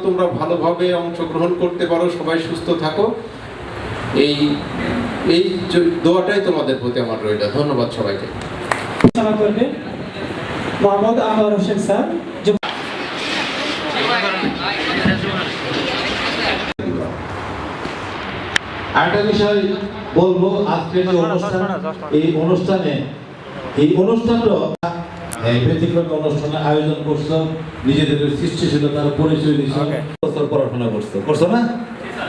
তোমরা ভালোভাবে অংশগ্রহণ করতে পারো, সবাই সুস্থ থাকো, এই এই দোয়াটাই তোমাদের প্রতি আমার রইল। ধন্যবাদ সবাইকে। করবে মোহাম্মদ আনোয়ার হোসেন স্যার। আরেকটা বিষয় বলবো, আজকে যে অনুষ্ঠান, এই অনুষ্ঠানটা ব্যতিক্রমী অনুষ্ঠানে আয়োজন করছো, নিজেদের সৃষ্টিশীলতার পরিচয় দিচ্ছ, বছর পড়াশোনা করছো না?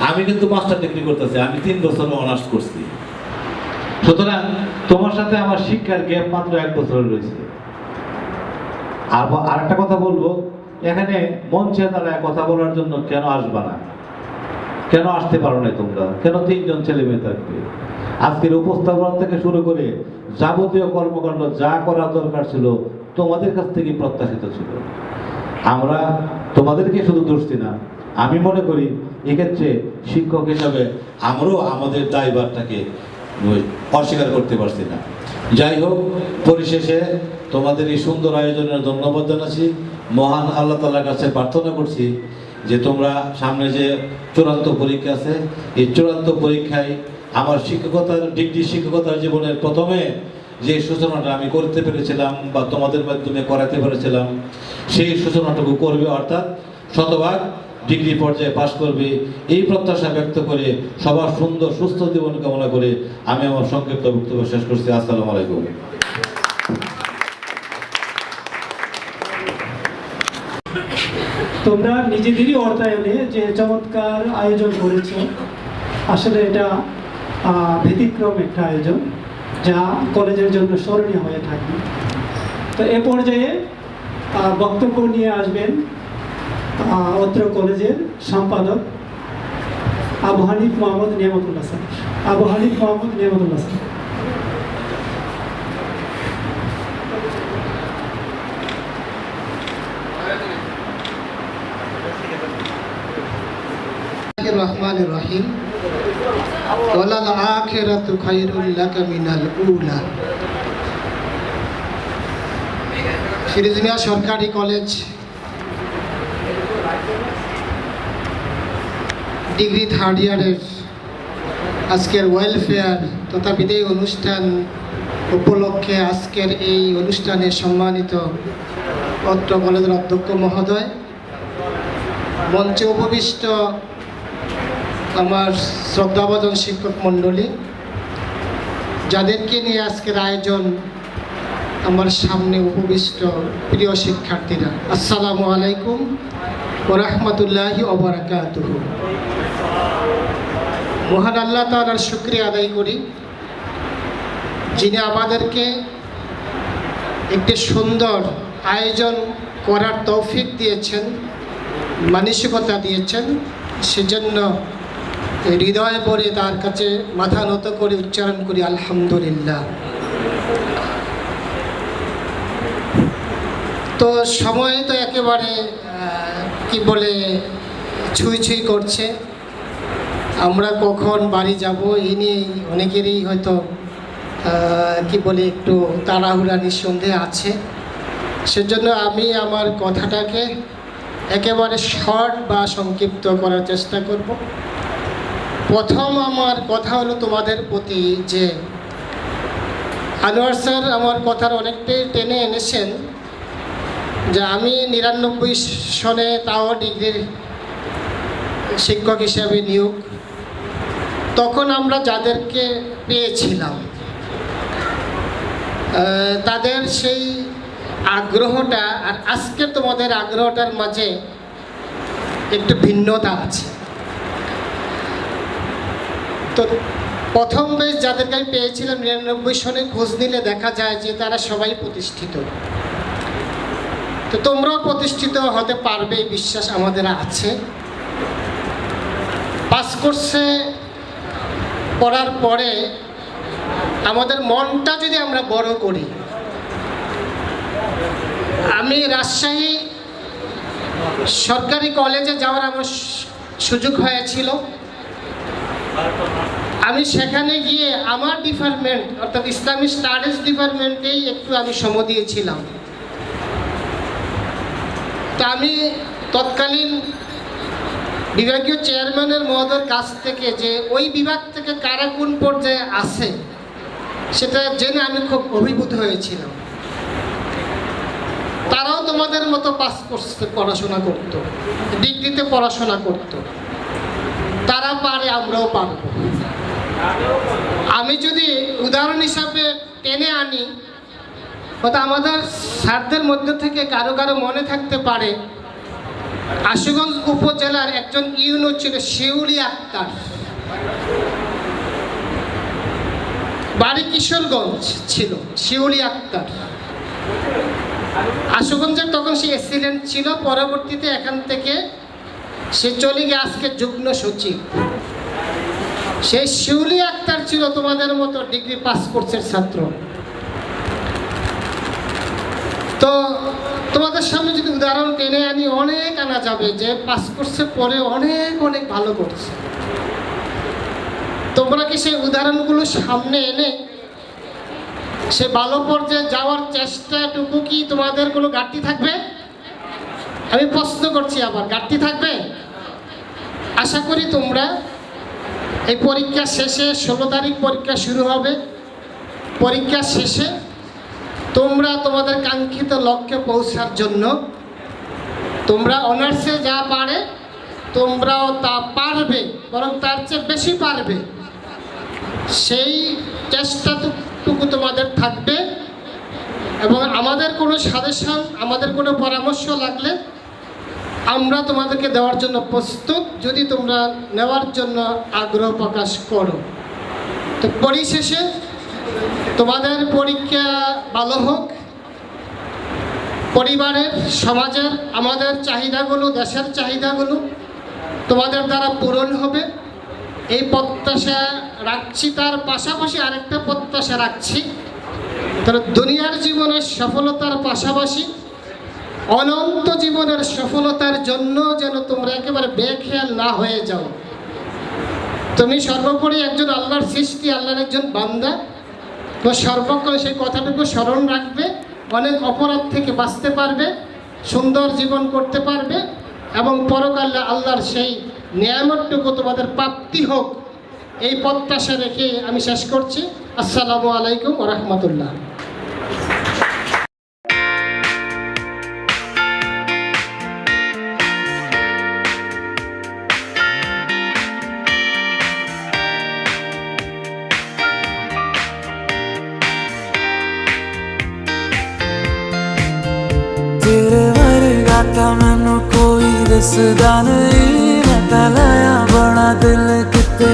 আমি কিন্তু মাস্টার ডিগ্রি করতেছি, আমি 3 বছর অনার্স করছি। সুতরাং তোমার সাথে আমার শিক্ষার গ্যাপ মাত্র 1 বছর রয়েছে। আর একটা কথা বলবো, এখানে মঞ্চে দাঁড়ায় কথা বলার জন্য কেন আসবা না? কেন আসতে পারো না তোমরা? কেন 3 জন ছেলে মেয়ে থাকবে? আজকের উপস্থাপনা থেকে শুরু করে যাবতীয় কর্মকাণ্ড যা করা দরকার ছিল তোমাদের কাছ থেকে প্রত্যাশিত ছিল। আমরা তোমাদেরকে শুধু দোষ দিই না, আমি মনে করি এক্ষেত্রে শিক্ষক হিসাবে আমরাও আমাদের দায়ভারটাকে অস্বীকার করতে পারছি না। যাই হোক, পরিশেষে তোমাদের এই সুন্দর আয়োজনের ধন্যবাদ জানাচ্ছি। মহান আল্লাহ তাআলার কাছে প্রার্থনা করছি যে তোমরা সামনে যে চূড়ান্ত পরীক্ষা আছে, এই চূড়ান্ত পরীক্ষায় আমার ডিগ্রি শিক্ষকতার জীবনের প্রথমে যে সূচনাটা আমি করতে পেরেছিলাম বা তোমাদের মাধ্যমে করাতে পেরেছিলাম, সেই সূচনাটুকু করবে, অর্থাৎ শতভাগ ডিগ্রি পর্যায়ে পাশ করবে, এই প্রত্যাশা ব্যক্ত করে সবার সুন্দর সুস্থ জীবন কামনা করে আমি আমার সংক্ষিপ্ত বক্তব্য শেষ করছি। আসসালামু আলাইকুম। তোমরা নিজেদেরই অর্থায়নে যে চমৎকার আয়োজন করেছো, আসলে এটা ব্যতিক্রম একটা আয়োজন যা কলেজের জন্য স্মরণীয় হয়ে থাকবে। তো এ পর্যায়ে বক্তব্য নিয়ে আসবেন অত্র কলেজের সম্পাদক আবু হানিফ মোহাম্মদ নিয়ামতুল্লাহ স্যার। আবু হানিফ মোহাম্মদ নিয়ামতুল্লাহ স্যার। রহমানির রহিম। ওয়ালাল আখিরাতু খায়রুল লাকা মিনাল উলা। ফিরোজ মিয়া সরকারি কলেজ ডিগ্রি 3rd ইয়ারের আজকের ওয়েলফেয়ার তথা বিদায়ী অনুষ্ঠান উপলক্ষে আজকের এই অনুষ্ঠানে সম্মানিত অত্র কলেজের অধ্যক্ষ মহোদয়, মঞ্চে উপবিষ্ট আমার শ্রদ্ধাভাজন শিক্ষক মণ্ডলী, যাদেরকে নিয়ে আজকের আয়োজন, আমার সামনে উপবিষ্ট প্রিয় শিক্ষার্থীরা, আসসালামু আলাইকুম ওয়া রাহমাতুল্লাহি ওয়া বারাকাতুহু। মহান আল্লাহ তাআলার শুকরিয়া আদায় করি, যিনি আমাদেরকে একটি সুন্দর আয়োজন করার তৌফিক দিয়েছেন, মানসিকতা দিয়েছেন। সেজন্য হৃদয় ভরে তার কাছে মাথা নত করে উচ্চারণ করি আলহামদুলিল্লাহ। তো সময় তো একেবারে কি বলে ছুঁই করছে, আমরা কখন বাড়ি যাব এই নিয়ে অনেকেরই হয়তো কি বলে একটু তাড়াহুড়া নিঃসন্দেহে আছে। সেজন্য আমি আমার কথাটাকে একেবারে শর্ট বা সংক্ষিপ্ত করার চেষ্টা করব। প্রথম আমার কথা হলো তোমাদের প্রতি যে আনোয়ার স্যার আমার কথার অনেকটাই টেনে এনেছেন যে আমি 99 সনে তাও ডিগ্রির শিক্ষক হিসাবে নিয়োগ, তখন আমরা যাদেরকে পেয়েছিলাম তাদের সেই আগ্রহটা আর আজকের তোমাদের আগ্রহটার মাঝে একটু ভিন্নতা আছে। তো প্রথম বেশ যাদেরকে আমি পেয়েছিলাম 99 সনে, খোঁজ নিলে দেখা যায় যে তারা সবাই প্রতিষ্ঠিত। তো তোমরাও প্রতিষ্ঠিত হতে পারবে এই বিশ্বাস আমাদের আছে। পাস কোর্সে পড়ার পরে আমাদের মনটা যদি আমরা বড় করি, আমি রাজশাহী সরকারি কলেজে যাওয়ার আমার সুযোগ হয়েছিল। আমি সেখানে গিয়ে আমার ডিপার্টমেন্ট অর্থাৎ ইসলামিক স্টাডিজ ডিপার্টমেন্টেই একটু আমি সময় দিয়েছিলাম। তা আমি তৎকালীন বিভাগীয় চেয়ারম্যানের মহোদয়ের কাছ থেকে যে ওই বিভাগ থেকে কারা কোন পর্যায়ে আছে সেটা জেনে আমি খুব অভিভূত হয়েছিলাম। তারাও তোমাদের মতো পাস কোর্সে পড়াশোনা করতো, ডিগ্রিতে পড়াশোনা করতো। তারা পারে, আমরাও পারব। আমি যদি উদাহরণ হিসাবে টেনে আনি, হয়তো আমাদের স্যারদের মধ্যে থেকে কারো কারো মনে থাকতে পারে আশুগঞ্জ উপজেলার একজন ইউনো ছিল শিউলি আক্তার, বাড়ি কিশোরগঞ্জ ছিল শিউলি আক্তার। আশুগঞ্জের তখন সে এসিলেন্ট ছিল, পরবর্তীতে এখান থেকে সে চলে গিয়ে আজকে যুগ্ম সচিব। সেই শিউলি আক্তার ছিল তোমাদের মতো ডিগ্রি পাস কোর্সের ছাত্র। তো তোমাদের সামনে যদি উদাহরণ টেনে আনি, অনেক আনা যাবে যে পাস কোর্সে পরে অনেক অনেক ভালো করছে। তোমরা কি সেই উদাহরণগুলো সামনে এনে সে ভালো পর্যায়ে যাওয়ার চেষ্টাটুকু কি তোমাদের কোনো ঘাটতি থাকবে? আমি প্রশ্ন করছি, আবার ঘাটতি থাকবে? আশা করি তোমরা এই পরীক্ষা শেষে 16 তারিখ পরীক্ষা শুরু হবে। পরীক্ষা শেষে তোমরা তোমাদের কাঙ্ক্ষিত লক্ষ্যে পৌঁছার জন্য তোমরা অনার্সে যা পারে তোমরাও তা পারবে, বরং তার চেয়ে বেশি পারবে। সেই চেষ্টাটুকু তোমাদের থাকবে। এবং আমাদের কোনো সাজেশন, আমাদের কোনো পরামর্শ লাগলে আমরা তোমাদেরকে দেওয়ার জন্য প্রস্তুত, যদি তোমরা নেওয়ার জন্য আগ্রহ প্রকাশ করো। তো পরিশেষে তোমাদের পরীক্ষা ভালো হোক, পরিবারের, সমাজের, আমাদের চাহিদাগুলো, দেশের চাহিদাগুলো তোমাদের দ্বারা পূরণ হবে, এই প্রত্যাশা রাখছি। তার পাশাপাশি আরেকটা প্রত্যাশা রাখছি, তার দুনিয়ার জীবনের সফলতার পাশাপাশি অনন্ত জীবনের সফলতার জন্য যেন তোমরা একেবারে বেখেয়াল না হয়ে যাও। তুমি সর্বোপরি একজন আল্লাহর সৃষ্টি, আল্লাহর একজন বান্দা। তো সর্বক্ষণ সেই কথাটুকু স্মরণ রাখবে, অনেক অপরাধ থেকে বাঁচতে পারবে, সুন্দর জীবন করতে পারবে এবং পরকালে আল্লাহর সেই নিয়ামতটুকু তোমাদের প্রাপ্তি হোক, এই প্রত্যাশা রেখে আমি শেষ করছি। আসসালামু আলাইকুম ওয়া রাহমাতুল্লাহ। तेरे वर्गा था मैनू कोई दसदा नहीं, मैं तां लाया बड़ा दिल किते